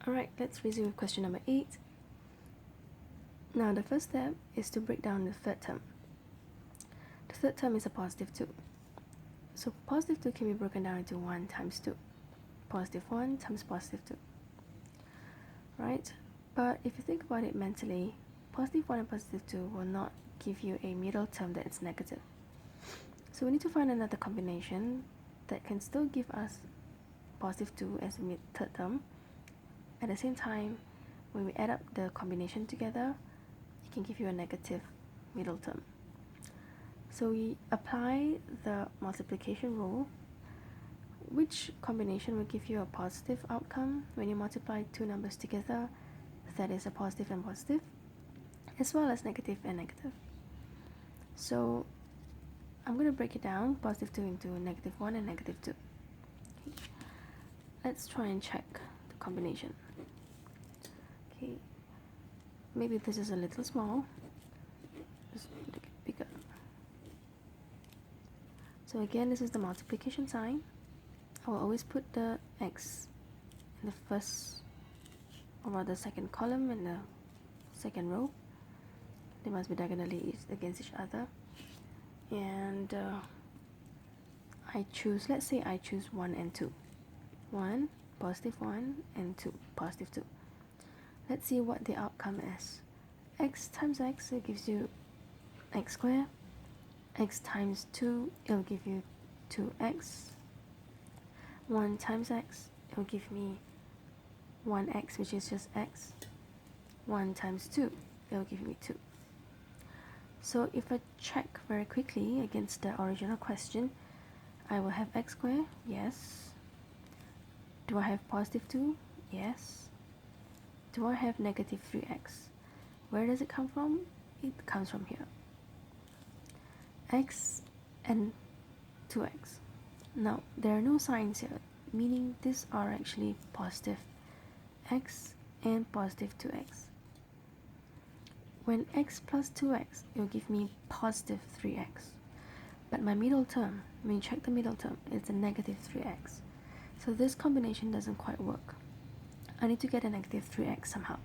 Alright, let's resume with question number 8. Now the first step is to break down the third term. The third term is a positive 2. So positive 2 can be broken down into 1 times 2. Positive 1 times positive 2. Right? But if you think about it mentally, positive 1 and positive 2 will not give you a middle term that is negative. So we need to find another combination that can still give us positive 2 as a third term. At the same time, when we add up the combination together, it can give you a negative middle term. So we apply the multiplication rule. Which combination will give you a positive outcome when you multiply two numbers together? That is a positive and positive, as well as negative and negative. So I'm going to break it down, positive 2 into negative 1 and negative 2. Okay. Let's try and check the combination. Okay, maybe this is a little small. Just make it bigger. So again, this is the multiplication sign. I will always put the x in the first, or rather second column in the second row. They must be diagonally against each other. And I choose, let's say I choose 1 and 2. 1, positive 1, and 2, positive 2. Let's see what the outcome is. X times x, it gives you x squared. X times 2, it'll give you 2x. 1 times x, it'll give me 1x, which is just x. 1 times 2, it'll give me 2. So if I check very quickly against the original question, I will have x squared, yes. Do I have positive 2? Yes. Do I have negative 3x? Where does it come from? It comes from here. X and 2x. Now, there are no signs here, meaning these are actually positive x and positive 2x. When x plus 2x, it will give me positive 3x. But my middle term, when you check the middle term, it's a negative 3x. So this combination doesn't quite work. I need to get a negative 3x somehow.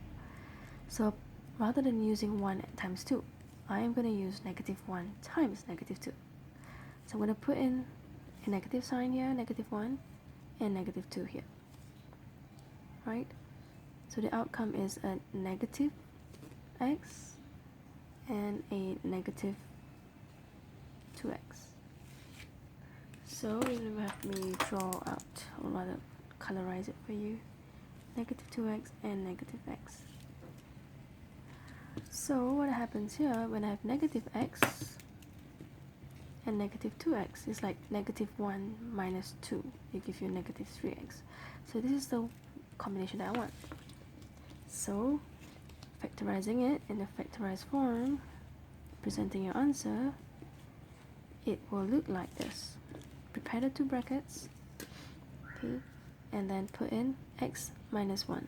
So rather than using 1 times 2, I am going to use negative 1 times negative 2. So I'm going to put in a negative sign here, negative 1, and negative 2 here. Right? So the outcome is a negative x and a negative 2x. So you will have me draw out, or rather colorize it for you. Negative 2x and negative x. So what happens here when I have negative x and negative 2x is like negative 1 minus 2. It gives you negative 3x. So this is the combination that I want. So factorizing it in the factorized form, presenting your answer, it will look like this. Prepare the two brackets, okay, and then put in x minus 1.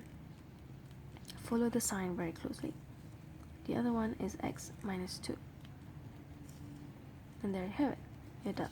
Follow the sign very closely. The other one is x minus 2. And there you have it. You're done.